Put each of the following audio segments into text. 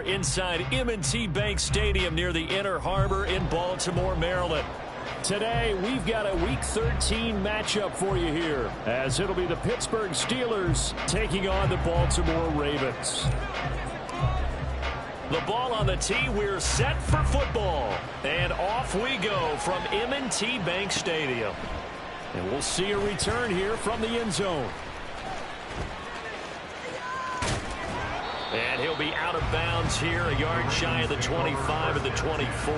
Inside M&T Bank Stadium near the Inner Harbor in Baltimore, Maryland. Today, we've got a Week 13 matchup for you here, as it'll be the Pittsburgh Steelers taking on the Baltimore Ravens. The ball on the tee, we're set for football. And off we go from M&T Bank Stadium. And we'll see a return here from the end zone. And he'll be out of bounds here, a yard shy of the 25 of the 24.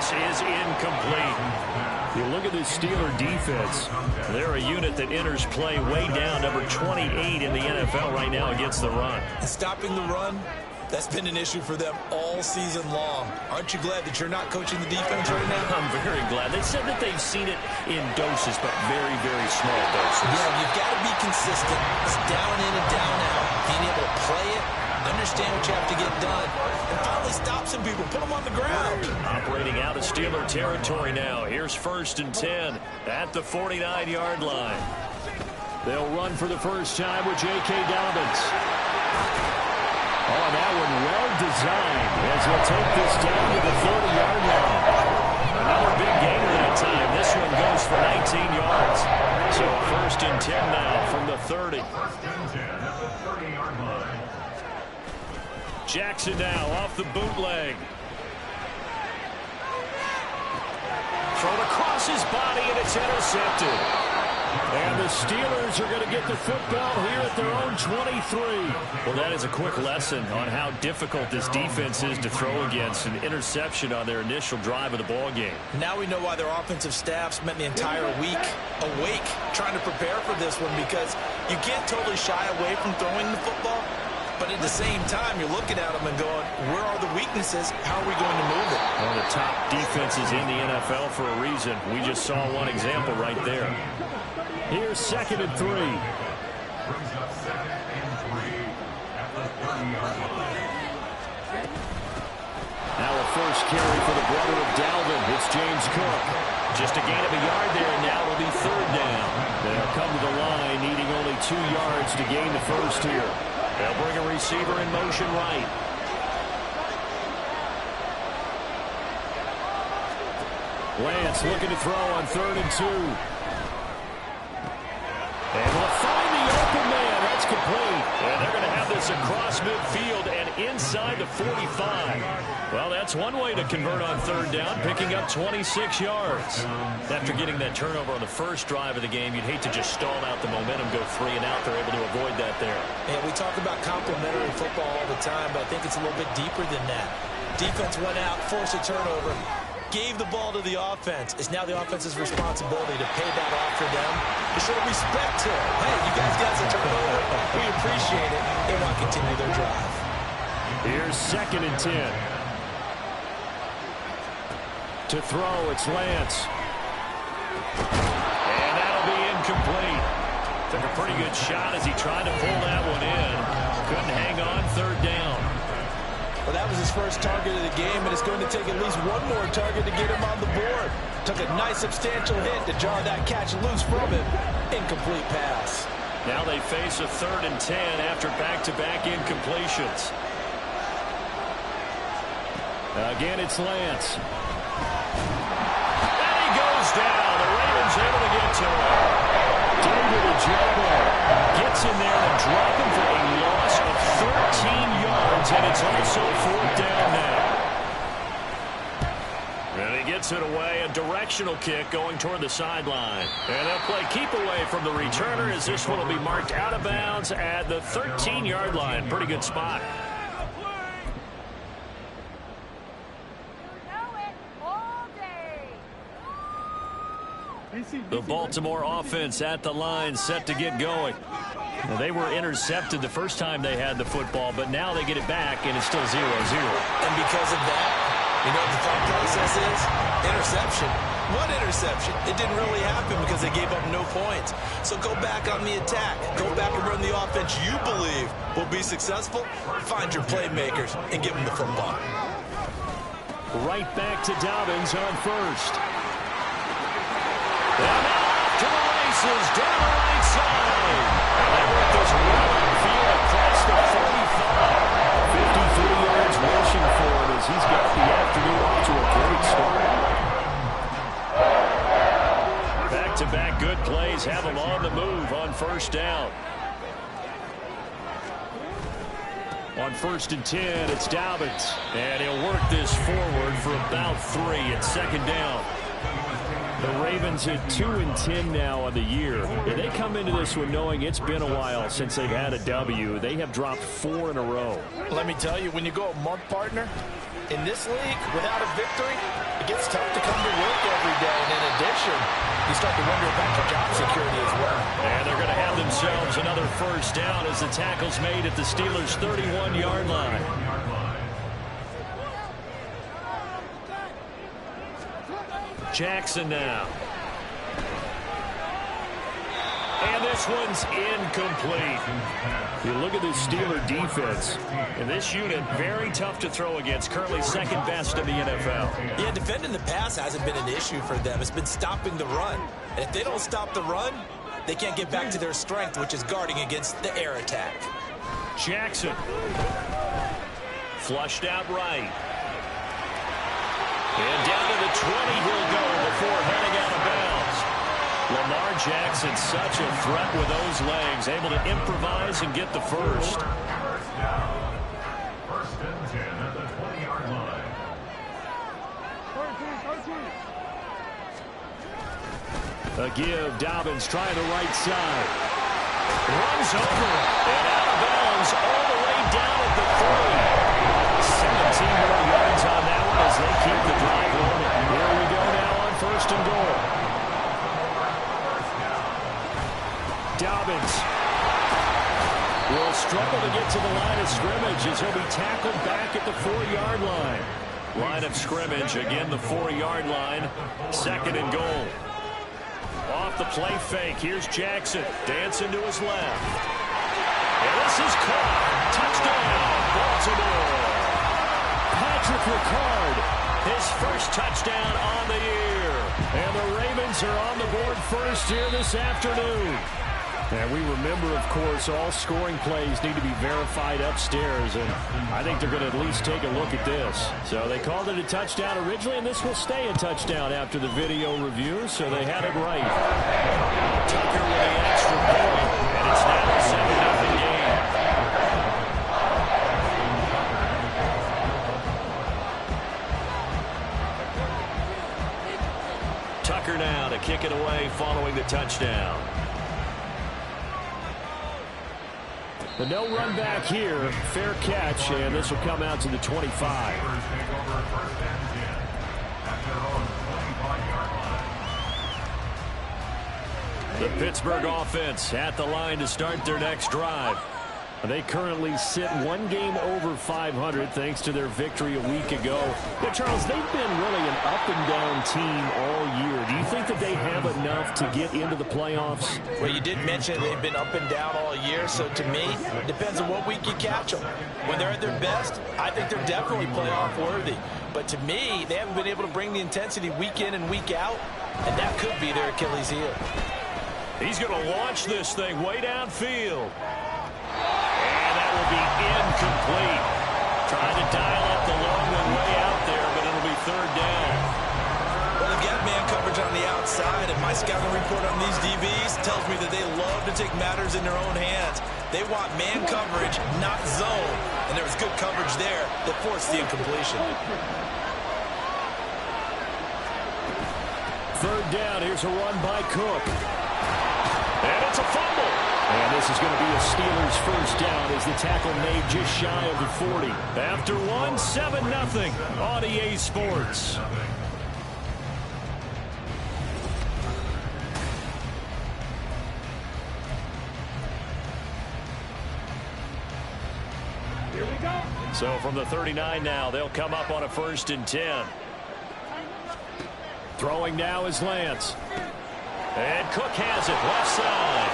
Is incomplete. You look at this Steeler defense. They're a unit that enters play way down, number 28 in the NFL right now against the run. Stopping the run, that's been an issue for them all season long. Aren't you glad that you're not coaching the defense right now? I'm very glad. They said that they've seen it in doses, but very, very small doses. Yeah, you've got to be consistent. It's down in and down out. Being able to play it, understand what you have to get done, and finally stop some people, put them on the ground. Operating out of Steeler territory now. Here's 1st and 10 at the 49-yard line. They'll run for the first time with J.K. Dobbins. Oh, that one well designed as he'll take this down to the 30-yard line. Another big gainer that time. This one goes for 19 yards. So 1st and 10 now from the 30. Jackson now off the bootleg. Thrown across his body, and it's intercepted. And the Steelers are going to get the football here at their own 23. Well, that is a quick lesson on how difficult this defense is to throw against. An interception on their initial drive of the ball game. Now we know why their offensive staff spent the entire week awake trying to prepare for this one, because you can't totally shy away from throwing the football. But at the same time, you're looking at them and going, where are the weaknesses? How are we going to move it? One of the top defenses in the NFL for a reason. We just saw one example right there. Here's 2nd and 3. Now a first carry for the brother of Dalvin. It's James Cook. Just a gain of a yard there, and now it'll be 3rd down. They'll come to the line, needing only 2 yards to gain the first here. They'll bring a receiver in motion right. Lance looking to throw on 3rd and 2. And we'll find the open man. That's complete. And they're going to have this across midfield and inside the 45. Well, that's one way to convert on 3rd down, picking up 26 yards. After getting that turnover on the first drive of the game, you'd hate to just stall out the momentum, go 3 and out. They're able to avoid that there. And we talk about complementary football all the time, but I think it's a little bit deeper than that. Defense went out, forced a turnover, gave the ball to the offense. It's now the offense's responsibility to pay that off for them, to show respect to it. Hey, you guys got some turnover. We appreciate it. They want to continue their drive. Here's 2nd and 10. To throw, it's Lance. And that'll be incomplete. Took a pretty good shot as he tried to pull that one in. Couldn't hang on 3rd down. Well, that was his first target of the game, and it's going to take at least one more target to get him on the board. Took a nice substantial hit to jar that catch loose from him. Incomplete pass. Now they face a 3rd and 10 after back-to-back incompletions. Again, it's Lance. And he goes down. The Ravens able to get to him. David Ojabo gets in there to drop him for a loss of 13 yards, and it's also 4th down now. And he gets it away, a directional kick going toward the sideline. And they'll play keep away from the returner, as this one will be marked out of bounds at the 13-yard line. Pretty good spot. The Baltimore offense at the line, set to get going. Well, they were intercepted the first time they had the football, but now they get it back, and it's still 0-0. And because of that, you know what the thought process is? Interception. What interception? It didn't really happen because they gave up no points. So go back on the attack. Go back and run the offense you believe will be successful. Find your playmakers and give them the football. Right back to Dobbins on first. And off to the races down the right side. And that work goes well upfield across the 45. 53 yards rushing for him as he's got the afternoon off to a great start. Back-to-back good plays have him on the move on first down. On 1st and 10, it's Dobbins. And he'll work this forward for about 3 at 2nd down. The Ravens at 2-10 now on the year. And they come into this one knowing it's been a while since they've had a W. They have dropped 4 in a row. Let me tell you, when you go a month, partner, in this league, without a victory, it gets tough to come to work every day. And in addition, you start to wonder about your job security as well. And they're going to have themselves another first down as the tackle's made at the Steelers' 31-yard line. Jackson now. And this one's incomplete. You look at the Steeler defense. And this unit, very tough to throw against. Currently second best in the NFL. Yeah, defending the pass hasn't been an issue for them. It's been stopping the run. And if they don't stop the run, they can't get back to their strength, which is guarding against the air attack. Jackson. Flushed out right. And down to the 20 he'll go before heading out of bounds. Lamar Jackson, such a threat with those legs, able to improvise and get the first. First and 10 at the 20-yard line. A give, Dobbins trying the right side. Runs over and out of bounds all the way down at the 30. 17 more yards on that one as they keep the drive rolling. Here we go now on 1st and goal. Dobbins will struggle to get to the line of scrimmage as he'll be tackled back at the 4-yard line. Line of scrimmage, again the 4-yard line. 2nd and goal. Off the play fake, here's Jackson, dancing to his left. And this is caught. Touchdown, Baltimore. Patrick Ricard, his first touchdown on the year. And the Ravens are on the board first here this afternoon. And we remember, of course, all scoring plays need to be verified upstairs, and I think they're going to at least take a look at this. So they called it a touchdown originally, and this will stay a touchdown after the video review, so they had it right. Tucker with the extra point, and it's now a 7-0 game. Tucker now to kick it away following the touchdown. But no run back here. Fair catch, and this will come out to the 25. The Pittsburgh offense at the line to start their next drive. They currently sit 1 game over 500 thanks to their victory a week ago. Yeah, Charles, they've been really an up-and-down team all year. Do you think that they have enough to get into the playoffs? Well, you did mention they've been up and down all year, so to me, it depends on what week you catch them. When they're at their best, I think they're definitely playoff worthy. But to me, they haven't been able to bring the intensity week in and week out, and that could be their Achilles heel. He's going to launch this thing way downfield. Be incomplete. Trying to dial up the long one way out there, but it'll be 3rd down. Well, they've got man coverage on the outside, and my scouting report on these DBs tells me that they love to take matters in their own hands. They want man coverage, not zone, and there was good coverage there that forced the incompletion. 3rd down, here's a run by Cook. And it's a fumble. And this is going to be a Steelers first down as the tackle made just shy of the 40. After 1, 7-0 on EA Sports. So from the 39 now, they'll come up on a 1st and 10. Throwing now is Lance. And Cook has it left side.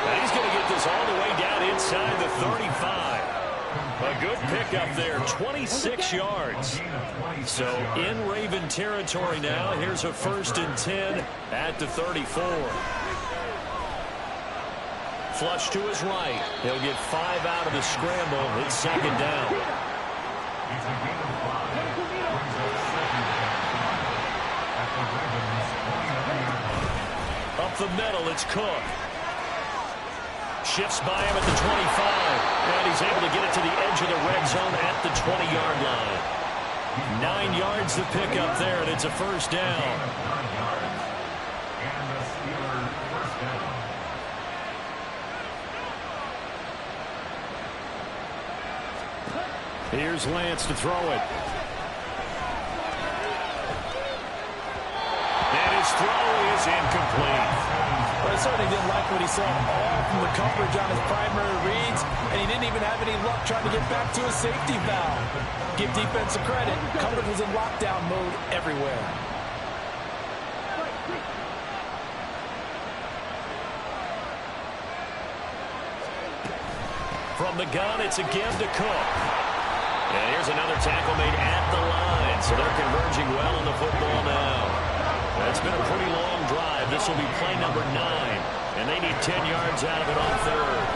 And he's going to get this all the way down inside the 35. A good pickup there, 26 yards. So in Raven territory now, here's a 1st and 10 at the 34. Flush to his right. He'll get 5 out of the scramble. It's 2nd down. Up the middle, it's Cook. Shifts by him at the 25. And he's able to get it to the edge of the red zone at the 20-yard line. 9 yards to pick up there, and it's a 1st down. Here's Lance to throw it. And his throw is incomplete. Well, I certainly didn't like what he saw all from the coverage on his primary reads, and he didn't even have any luck trying to get back to his safety valve. Give defense a credit. Coverage was in lockdown mode everywhere. From the gun, it's a give to Cook. And here's another tackle made at the line. So they're converging well on the football now. It's been a pretty long drive. This will be play number 9. And they need 10 yards out of it on 3rd.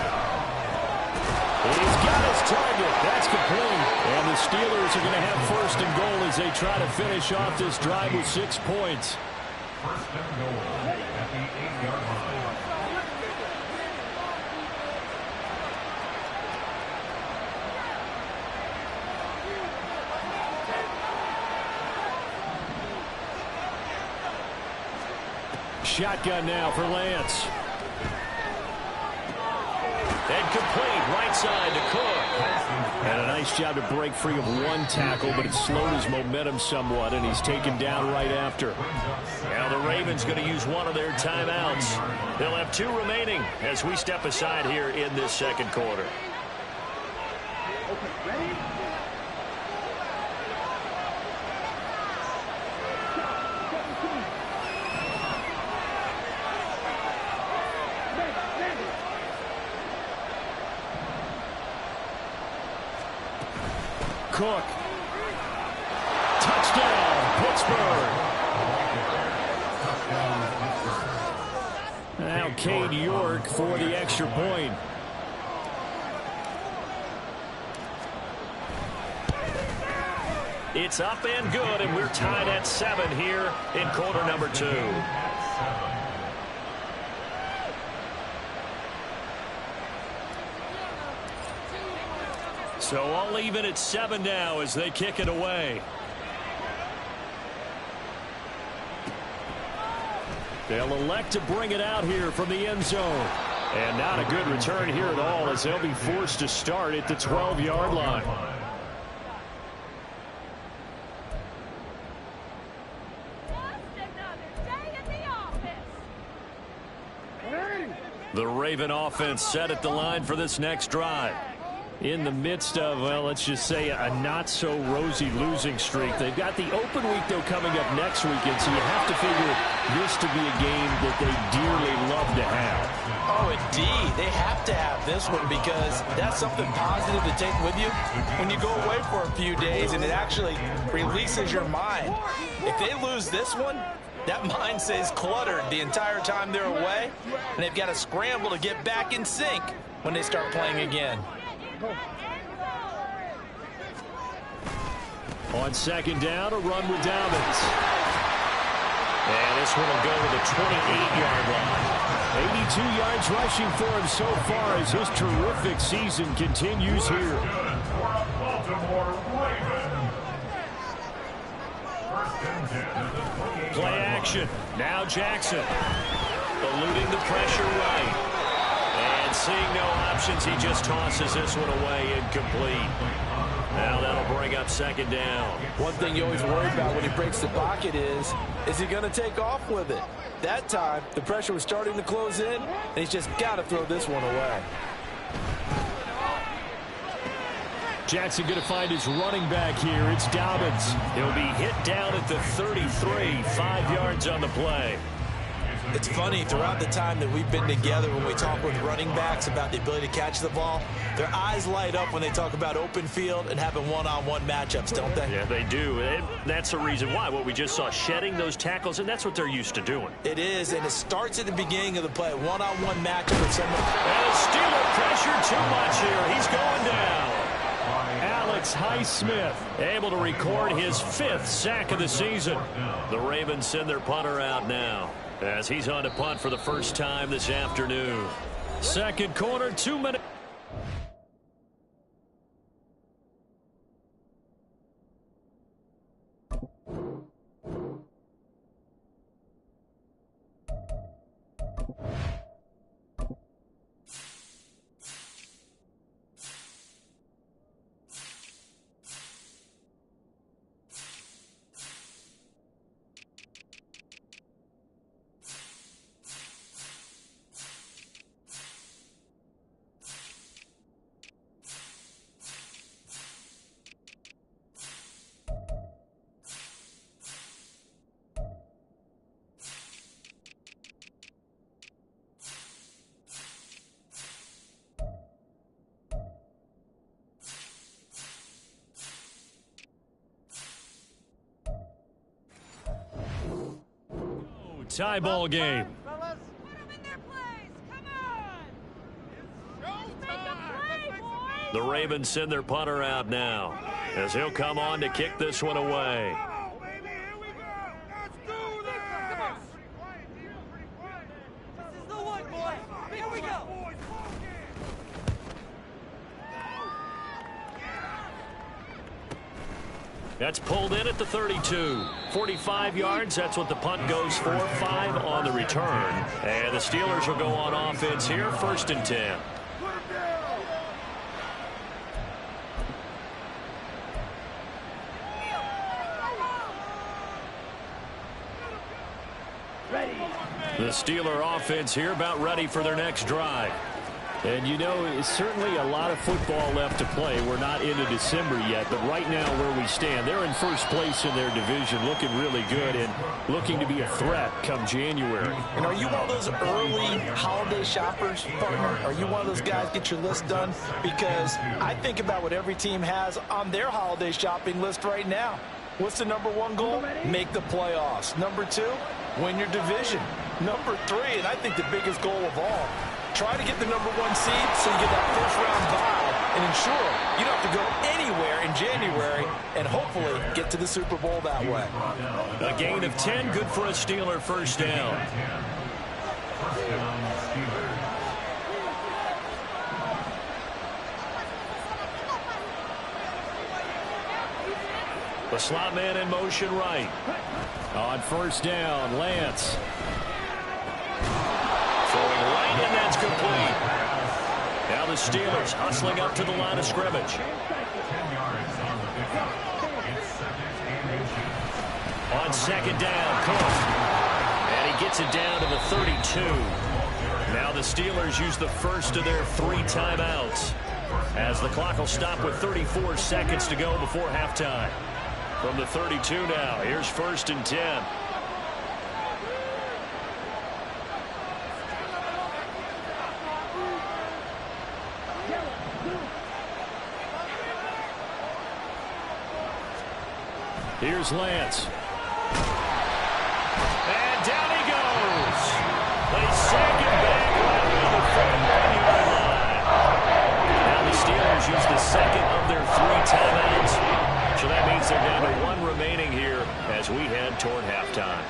He's got his target. That's complete. And the Steelers are going to have 1st and goal as they try to finish off this drive with 6 points. 1st and goal at the 8-yard line. Shotgun now for Lance. And complete, right side to Cook. And a nice job to break free of one tackle, but it slowed his momentum somewhat, and he's taken down right after. Now the Ravens going to use one of their timeouts. They'll have 2 remaining as we step aside here in this 2nd quarter. Ready? Cook. Touchdown, Pittsburgh. Now Cade York for the extra point. It's up and good, and we're tied at 7 here in quarter number 2. So all even at 7 now as they kick it away. They'll elect to bring it out here from the end zone. And not a good return here at all as they'll be forced to start at the 12-yard line. The Raven offense set at the line for this next drive. In the midst of, well, let's just say a not-so-rosy losing streak. They've got the open week, though, coming up next weekend, so you have to figure this to be a game that they dearly love to have. Oh, indeed. They have to have this one because that's something positive to take with you when you go away for a few days, and it actually releases your mind. If they lose this one, that mind stays cluttered the entire time they're away, and they've got to scramble to get back in sync when they start playing again. On 2nd down, a run with Dobbins. And this one will go to the 28-yard line. 82 yards rushing for him so far as his terrific season continues here. Play action. Now Jackson. Eluding the pressure right. And seeing no options, he just tosses this one away incomplete. Now that'll bring up 2nd down. One thing you always worry about when he breaks the pocket is he going to take off with it? That time, the pressure was starting to close in, and he's just got to throw this one away. Jackson going to find his running back here. It's Dobbins. He'll be hit down at the 33, 5 yards on the play. It's funny, throughout the time that we've been together, when we talk with running backs about the ability to catch the ball, their eyes light up when they talk about open field and having one-on-one matchups, don't they? Yeah, they do. And that's the reason why. What we just saw, shedding those tackles, and that's what they're used to doing. It is, and it starts at the beginning of the play. One-on-one matchup with someone. And a Steeler pressure too much here. He's going down. Alex Highsmith able to record his 5th sack of the season. The Ravens send their punter out now, as he's on to punt for the first time this afternoon. Second quarter, 2 minutes. Tie ball game. Put them in their place. Come on. Make a play, boys. The Ravens send their punter out now, as he'll come on to kick this one away. This is the one, boys. Here we go. That's pulled in at the 32. 45 yards, that's what the punt goes for. 5 on the return. And the Steelers will go on offense here, 1st and 10. The Steeler offense here about ready for their next drive. And you know, it's certainly a lot of football left to play. We're not into December yet, but right now where we stand, they're in first place in their division, looking really good and looking to be a threat come January. And are you one of those early holiday shoppers, partner? Are you one of those guys get your list done? Because I think about what every team has on their holiday shopping list right now. What's the #1 goal? Make the playoffs. #2, win your division. #3, and I think the biggest goal of all, try to get the #1 seed so you get that first-round bye and ensure you don't have to go anywhere in January and hopefully get to the Super Bowl that way. A gain of 10, good for a Steeler first down. The slot man in motion right. On first down, Lance. Throwing right, and that's complete. Now the Steelers hustling up to the line of scrimmage. On second down, Cook. And he gets it down to the 32. Now the Steelers use the first of their 3 timeouts, as the clock will stop with 34 seconds to go before halftime. From the 32 now, here's 1st and 10. Here's Lance. And down he goes. They sag it back right on the 41-yard line. Now the Steelers use the second of their 3 timeouts. So that means they're down to 1 remaining here as we head toward halftime.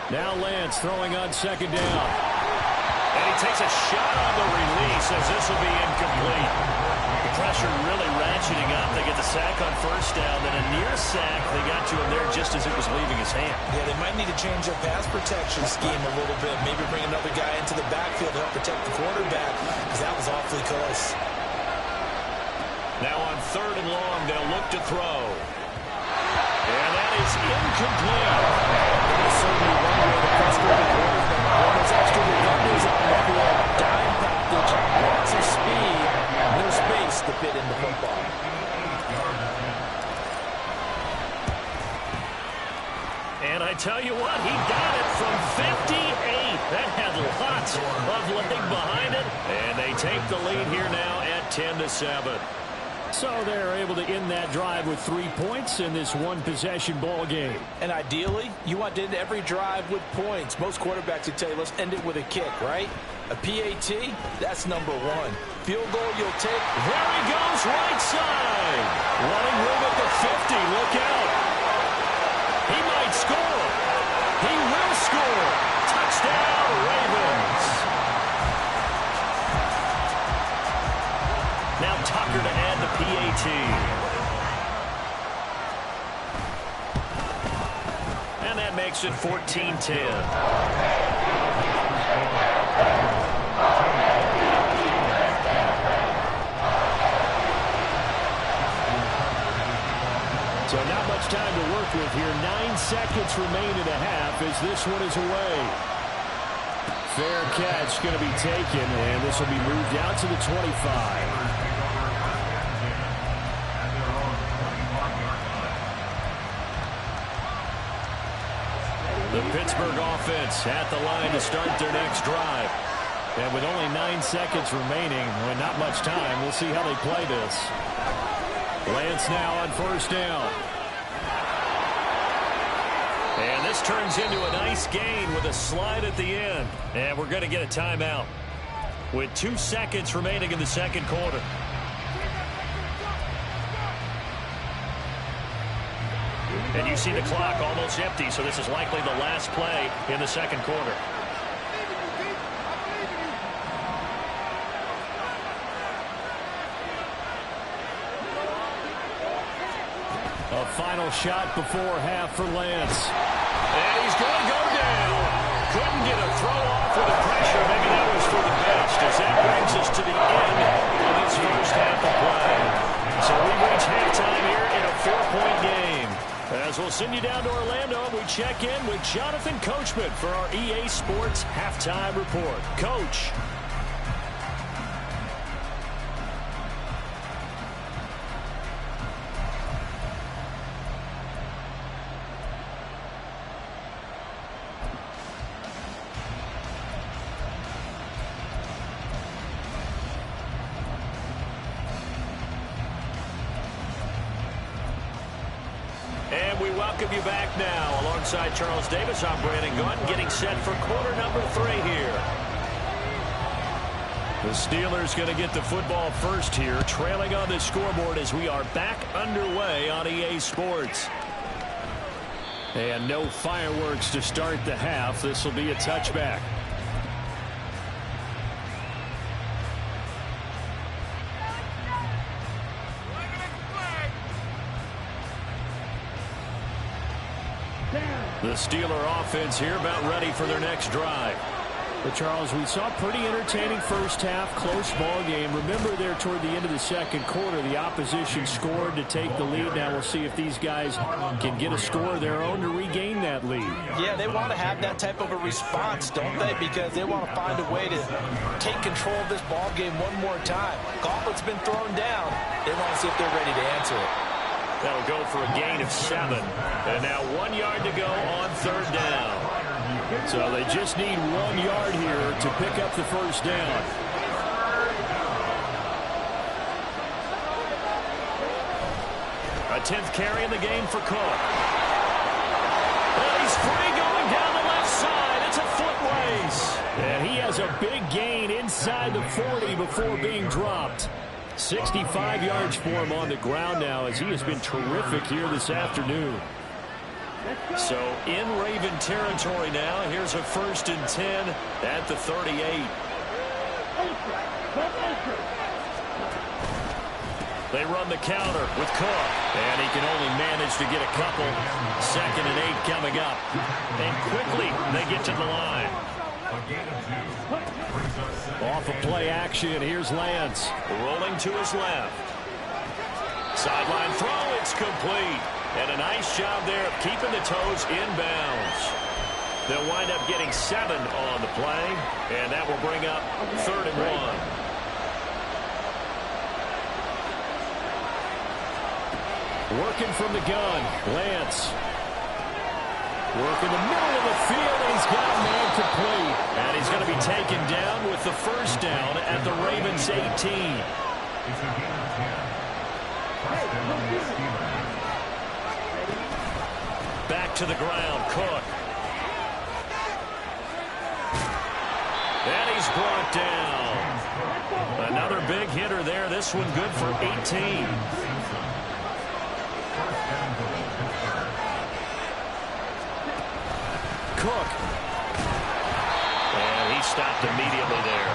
Now Lance throwing on second down. And he takes a shot on the release as this will be incomplete. The pressure really ratcheting up. They get the sack on first down, then a near sack. They got to him there just as it was leaving his hand. Yeah, they might need to change their pass protection scheme a little bit. Maybe bring another guy into the backfield to help protect the quarterback, because that was awfully close. Now on 3rd and long, they'll look to throw. And that is incomplete. There's certainly one way to frustrate the quarterback. One of those extra defenders, maybe a dime package, lots of speed. tell you what, he got it from 58. That had lots of leg behind it. And they take the lead here now at 10-7. So they're able to end that drive with 3 points in this one-possession ball game. And ideally, you want to end every drive with points. Most quarterbacks would tell you, let's end it with a kick, right? A PAT, that's number one. Field goal you'll take. There he goes, right side. Running room at the 50. Look out. He might score. He will score. Touchdown, Ravens. Now Tucker to add the PAT. And that makes it 14-10. So not much time to work with here. 9 seconds remain in the half as this one is away. Fair catch going to be taken, and this will be moved out to the 25. The Pittsburgh offense at the line to start their next drive. And with only 9 seconds remaining, and not much time, we'll see how they play this. Lance now on first down. And this turns into a nice gain with a slide at the end. And we're going to get a timeout with 2 seconds remaining in the second quarter. And you see the clock almost empty, so this is likely the last play in the second quarter. A final shot before half for Lance. And he's going to go down. Couldn't get a throw off with the pressure. Maybe that was for the best, as that brings us to the end of this first half of play. So we reach halftime here in a 4-point game. As we'll send you down to Orlando, we check in with Jonathan Coachman for our EA Sports Halftime Report. Coach. We welcome you back now. Alongside Charles Davis, I'm Brandon Gaudin, getting set for quarter number 3 here. The Steelers going to get the football first here, trailing on the scoreboard as we are back underway on EA Sports. And no fireworks to start the half. This will be a touchback. The Steeler offense here about ready for their next drive. But Charles, we saw a pretty entertaining first half, close ball game. Remember there toward the end of the second quarter, the opposition scored to take the lead. Now we'll see if these guys can get a score of their own to regain that lead. Yeah, they want to have that type of a response, don't they? Because they want to find a way to take control of this ball game one more time. Gauntlet's been thrown down. They want to see if they're ready to answer it. That'll go for a gain of 7. And now 1 yard to go on third down. So they just need 1 yard here to pick up the first down. A 10th carry in the game for Cook. And he's free going down the left side. It's a foot race. And he has a big gain inside the 40 before being dropped. 65 yards for him on the ground now, as he has been terrific here this afternoon. So in Raven territory now. Here's a 1st and 10 at the 38. They run the counter with Cook, and he can only manage to get a couple. 2nd and 8 coming up. And quickly they get to the line. Off of play action, here's Lance. Rolling to his left. Sideline throw, it's complete. And a nice job there of keeping the toes inbounds. They'll wind up getting 7 on the play, and that will bring up 3rd and 1. Working from the gun, Lance. Work in the middle of the field, and he's got a man complete. And he's going to be taken down with the first down at the Ravens 18. It's a gain of 10. First down, Steelers. Back to the ground, Cook. And he's brought down. Another big hitter there. This one good for 18. Cook. And he stopped immediately there.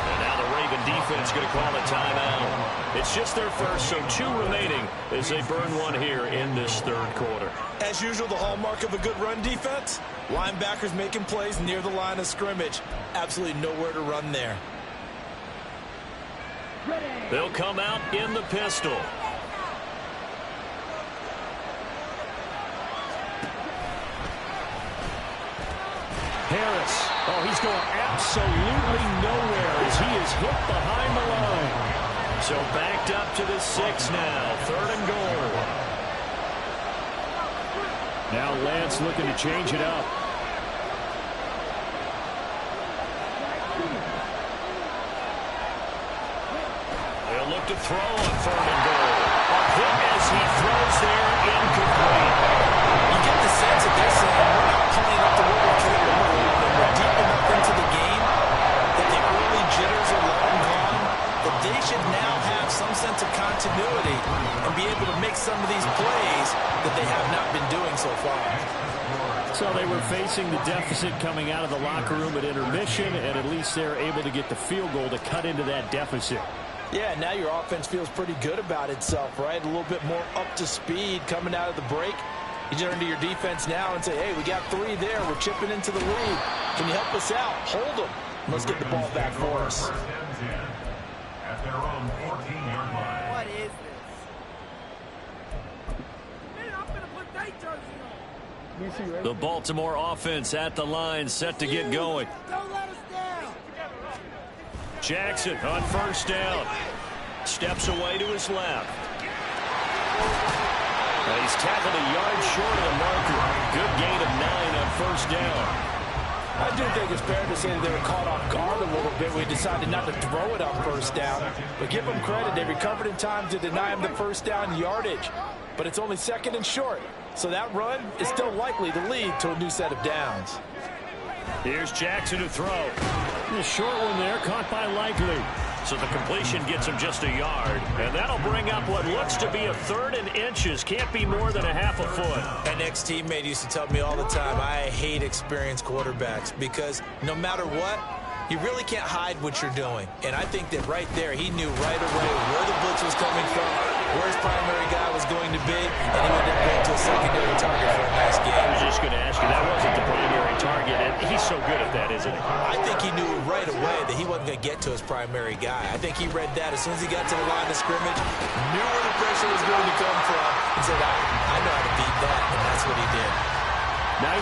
And now the Raven defense going to call a timeout. It's just their first, so 2 remaining as they burn one here in this third quarter. As usual, the hallmark of a good run defense, linebackers making plays near the line of scrimmage. Absolutely nowhere to run there. They'll come out in the pistol. Harris. Oh, he's going absolutely nowhere as he is hit behind the line. So backed up to the 6 now. 3rd and goal. Now Lance looking to change it up. They'll look to throw on 3rd and goal. A hit as he throws there, incomplete. You get the sense that they're saying we're not playing up to what we're capable of. We're deep enough into the game that the early jitters are long gone, that they should now have some sense of continuity and be able to make some of these plays that they have not been doing so far. So they were facing the deficit coming out of the locker room at intermission, and at least they're able to get the field goal to cut into that deficit. Yeah, now your offense feels pretty good about itself, right? A little bit more up to speed coming out of the break. You turn to your defense now and say, hey, we got 3 there. We're chipping into the lead. Can you help us out? Hold them. Let's get the ball back for us. First and 10 at their own 14-yard line. What is this? Man, I'm gonna put that jersey on. The Baltimore offense at the line, set to get going. Don't let us down. Jackson on 1st down. Steps away to his left. And he's tackled a yard short of the marker. Good gain of 9 on 1st down. I do think it's fair to say that they were caught off guard a little bit. We decided not to throw it on 1st down. But give them credit. They recovered in time to deny him the 1st down yardage. But it's only 2nd and short. So that run is still likely to lead to a new set of downs. Here's Jackson to throw. The short one there, caught by Likely. So the completion gets him just a yard. And that'll bring up what looks to be a 3rd and inches. Can't be more than a half a foot. An ex-teammate used to tell me all the time, I hate experienced quarterbacks because no matter what, you really can't hide what you're doing. And I think that right there, he knew right away where the blitz was coming from, where his primary guy was going to be, and he ended up going to a secondary target for a nice game. I was just going to ask you, that wasn't the primary target, and he's so good at that, isn't he? I think he knew right away that he wasn't going to get to his primary guy. I think he read that as soon as he got to the line of scrimmage, knew where the pressure was going to come from, and said, I know how to beat that, and that's what he did. 93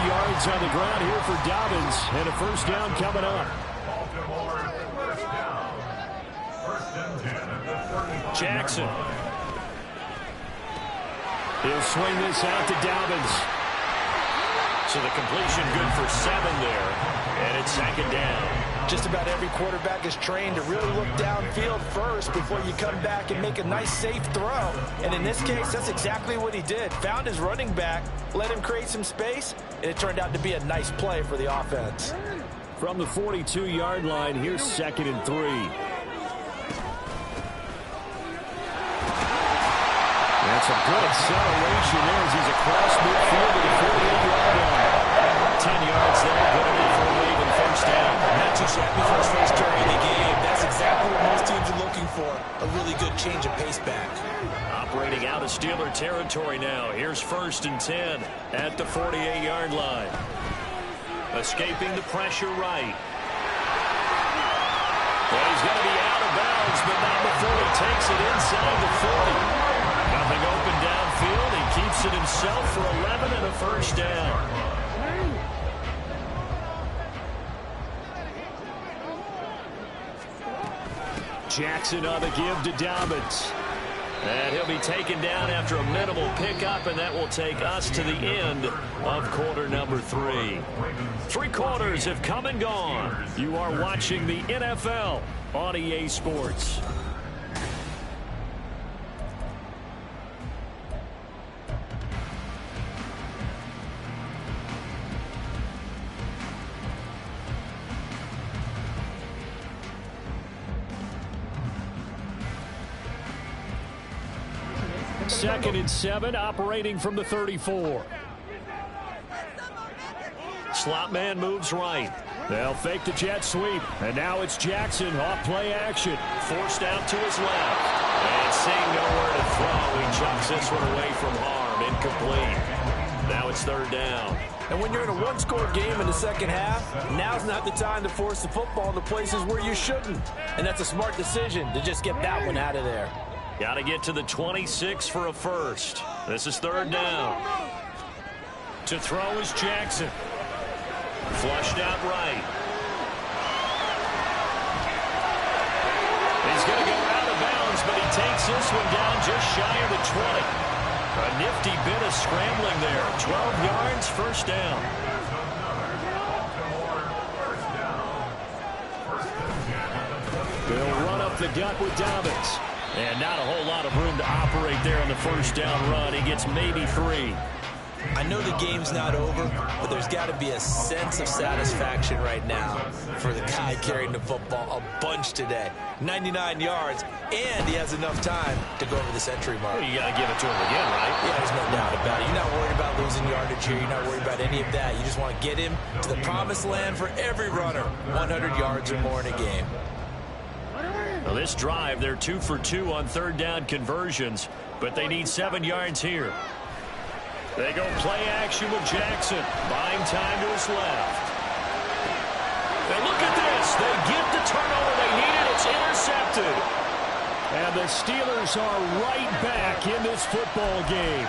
yards on the ground here for Dobbins, and a 1st down coming up. Baltimore first down. 1st and 10 at the 30. Jackson. He'll swing this out to Dobbins. So the completion good for 7 there, and it's 2nd down. Just about every quarterback is trained to really look downfield first before you come back and make a nice, safe throw. And in this case, that's exactly what he did. Found his running back, let him create some space, and it turned out to be a nice play for the offense. From the 42-yard line, here's 2nd and 3. That's a good acceleration there as he's across midfield to the 48-yard line. 10 yards there, good enough for a Raven 1st down. Not too shabby for his first carry of the game. That's exactly what most teams are looking for. A really good change of pace back. Operating out of Steeler territory now. Here's 1st and 10 at the 48-yard line. Escaping the pressure right. Well, he's going to be out of bounds, but not before he takes it inside the 40. Nothing open downfield. He keeps it himself for 11 and a 1st down. Jackson on the give to Dobbins. And he'll be taken down after a minimal pickup, and that will take us to the end of quarter number 3. 3 quarters have come and gone. You are watching the NFL on EA Sports. Second and 7, operating from the 34. Slot man moves right. They'll fake the jet sweep. And now it's Jackson off play action. Forced out to his left. And seeing nowhere to throw, he chucks this one away from harm. Incomplete. Now it's 3rd down. And when you're in a one-score game in the second half, now's not the time to force the football into places where you shouldn't. And that's a smart decision to just get that one out of there. Got to get to the 26 for a first. This is 3rd down. To throw is Jackson. Flushed out right. He's going to go out of bounds, but he takes this one down just shy of the 20. A nifty bit of scrambling there. 12 yards, 1st down. They'll run up the gut with Dobbins. And not a whole lot of room to operate there on the 1st down run. He gets maybe 3. I know the game's not over, but there's got to be a sense of satisfaction right now for the guy carrying the football a bunch today. 99 yards, and he has enough time to go over the century mark. Well, you got to give it to him again, right? Yeah, there's no doubt about it. You're not worried about losing yardage here. You're not worried about any of that. You just want to get him to the promised land for every runner. 100 yards or more in a game. Well, this drive, they're 2 for 2 on 3rd down conversions, but they need 7 yards here. They go play action with Jackson, buying time to his left. And look at this. They get the turnover they needed. It's intercepted. And the Steelers are right back in this football game.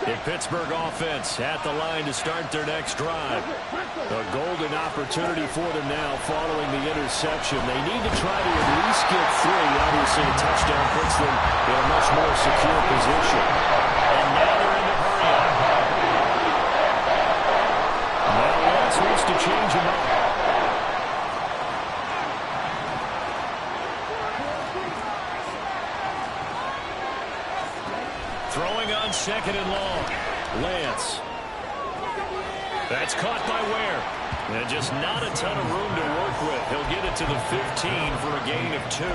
The Pittsburgh offense at the line to start their next drive. A golden opportunity for them now following the interception. They need to try to at least get 3. Obviously, a touchdown puts them in a much more secure position. And now they're in the hurry-up. Now Lance wants to change them up. Throwing on 2nd and long. Lance. That's caught by Ware. And just not a ton of room to work with. He'll get it to the 15 for a gain of 2.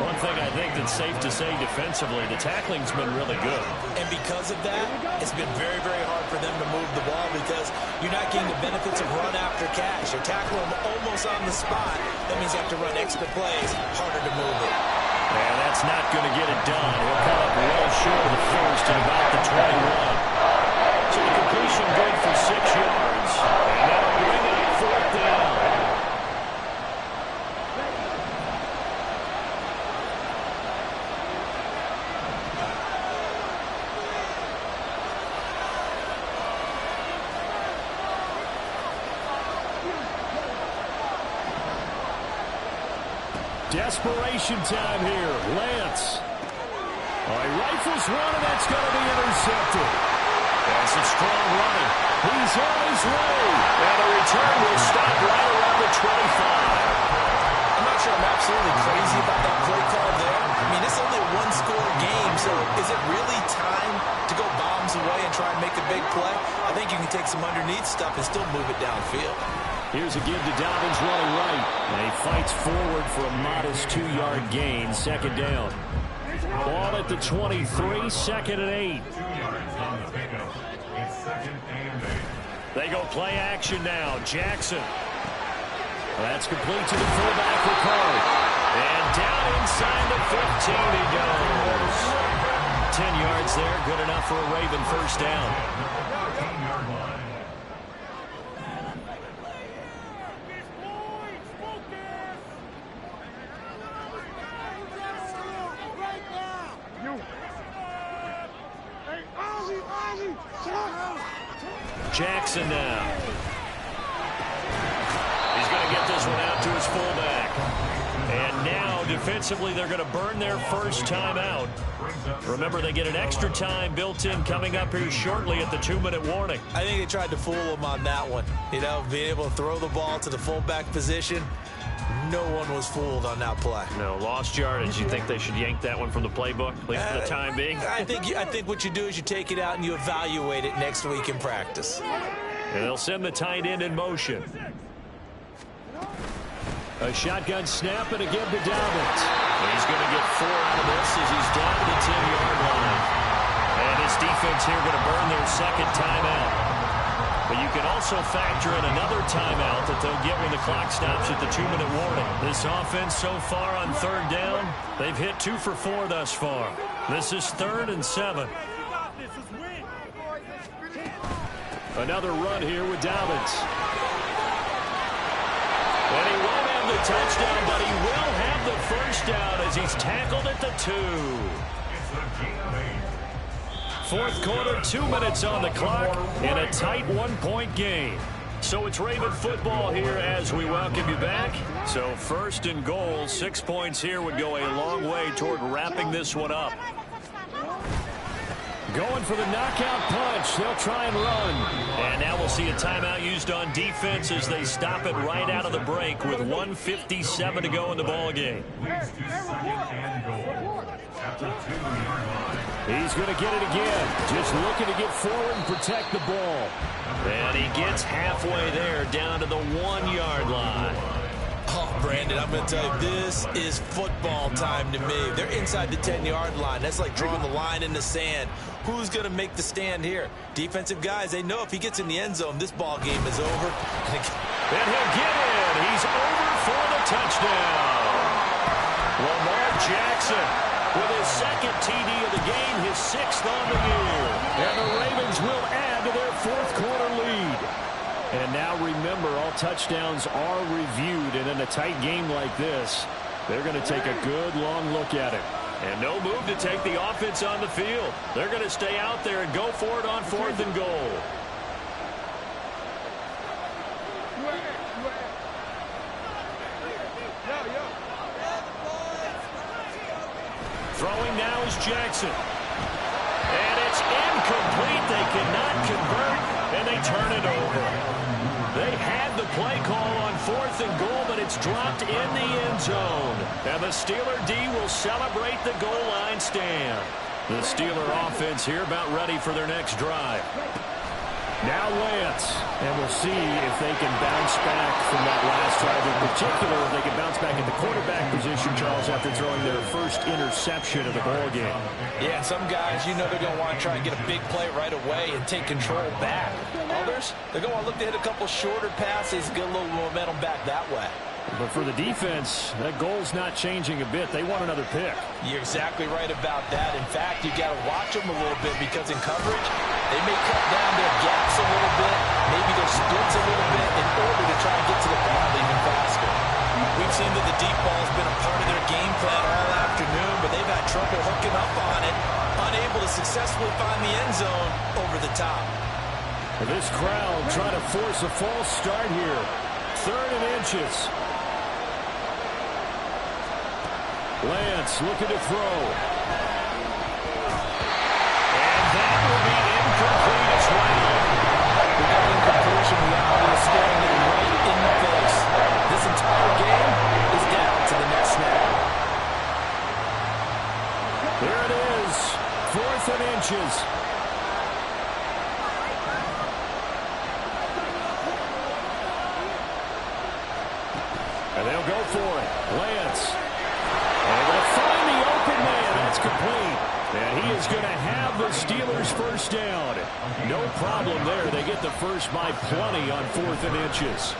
One thing I think that's safe to say defensively, the tackling's been really good. And because of that, it's been very, very hard for them to move the ball because you're not getting the benefits of run after catch. You're tackling them almost on the spot. That means you have to run extra plays, harder to move it. And that's not going to get it done. He'll come up well short of the first at about the 21. So the completion good for 6 yards. And that'll bring it up 4th down. Desperation time here. Lance. Oh, he rifles one, and that's going to be intercepted. That's a strong running. He's on his way. And the return will stop right around the 25. I'm not sure I'm absolutely crazy about that play call there. I mean, it's only a one-score game, so is it really time to go bombs away and try and make a big play? I think you can take some underneath stuff and still move it downfield. Here's a give to Dobbins running right. And he fights forward for a modest 2-yard gain. 2nd down. Ball at the 23, 2nd and 8. They go play action now. Jackson. That's complete to the fullback for Card. And down inside the 15 he goes. 10 yards there. Good enough for a Raven 1st down. Jackson now. He's going to get this to his fullback. And now, defensively, they're going to burn their first timeout. Remember, they get an extra time built in coming up here shortly at the 2-minute warning. I think they tried to fool him on that one. You know, being able to throw the ball to the fullback position. No one was fooled on that play. No, lost yardage. You think they should yank that one from the playbook, at least for the time being? I think what you do is you take it out and you evaluate it next week in practice. And they'll send the tight end in motion. A shotgun snap and again to Dobbins. He's going to get 4 out of this as he's down to the 10-yard line. And his defense here going to burn their second timeout. But you can also factor in another timeout that they'll get when the clock stops at the 2-minute warning. This offense so far on 3rd down, they've hit 2 for 4 thus far. This is 3rd and 7. Another run here with Dobbins. And he won't have the touchdown, but he will have the first down as he's tackled at the 2. Fourth quarter, 2 minutes on the clock, and a tight 1-point game. So it's Raven football here as we welcome you back. So 1st and goal, 6 points here would go a long way toward wrapping this one up. Going for the knockout punch. They'll try and run. And now we'll see a timeout used on defense as they stop it right out of the break with 1:57 to go in the ball game. He's going to get it again. Just looking to get forward and protect the ball. And he gets halfway there down to the 1-yard line. Oh, Brandon, I'm going to tell you, this is football time to me. They're inside the 10-yard line. That's like drawing the line in the sand. Who's going to make the stand here? Defensive guys, they know if he gets in the end zone, this ball game is over. And he'll get in. He's over for the touchdown. Lamar Jackson with his 2nd TD of the game, his 6th on the year. And the Ravens will add to their 4th quarter lead. And now remember, all touchdowns are reviewed, and in a tight game like this, they're going to take a good long look at it. And no move to take the offense on the field. They're going to stay out there and go for it on 4th and goal. Throwing now is Jackson. And it's incomplete. They cannot convert, and they turn it over. They had the play call on 4th and goal, but it's dropped in the end zone. And the Steeler D will celebrate the goal line stand. The Steeler offense here about ready for their next drive. Now Lance, and we'll see if they can bounce back from that last drive. In particular, if they can bounce back at the quarterback position, Charles, after throwing their first interception of the ball game. Yeah, some guys, you know they're going to want to try and get a big play right away and take control back. Others, they're going to look to hit a couple shorter passes, get a little momentum back that way. But for the defense, that goal's not changing a bit. They want another pick. You're exactly right about that. In fact, you got to watch them a little bit because in coverage, they may cut down their gaps a little bit, maybe their splits a little bit in order to try and get to the ball even faster. We've seen that the deep ball has been a part of their game plan all afternoon, but they've had trouble hooking up on it, unable to successfully find the end zone over the top. This crowd trying to force a false start here. 3rd and inches. Lance looking to throw. And that will be incomplete as well. That incompletion reality is staring them right in the face. This entire game is down to the next snap. There it is. 4th and inches. And they'll go for it. Lance. And they're going to find the open man. That's complete. And he is going to have the Steelers' first down. No problem there. They get the first by plenty on 4th and inches.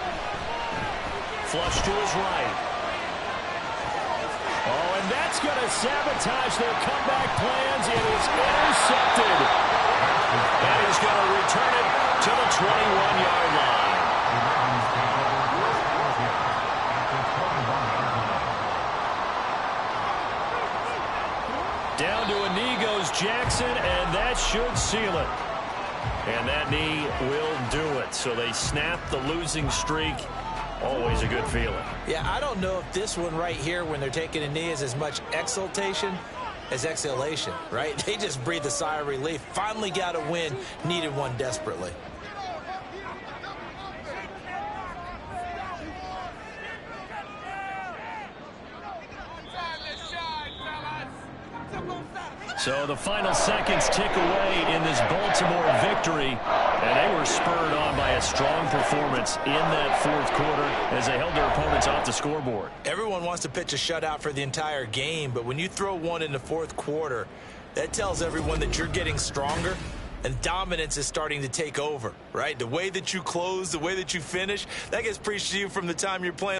Flush to his right. Oh, and that's going to sabotage their comeback plans. It is intercepted. And he's going to return it to the 21-yard line. Down to a knee goes Jackson, and that should seal it. And that knee will do it. So they snap the losing streak always a good feeling. Yeah, I don't know if this one right here when they're taking a knee is as much exultation as exhalation, right? They just breathe a sigh of relief. Finally got a win, needed one desperately. So the final seconds tick away in this Baltimore victory, and they were spurred on by a strong performance in that fourth quarter as they held their opponents off the scoreboard. Everyone wants to pitch a shutout for the entire game, but when you throw one in the fourth quarter, that tells everyone that you're getting stronger and dominance is starting to take over, right? The way that you close, the way that you finish, that gets preached to you from the time you're playing.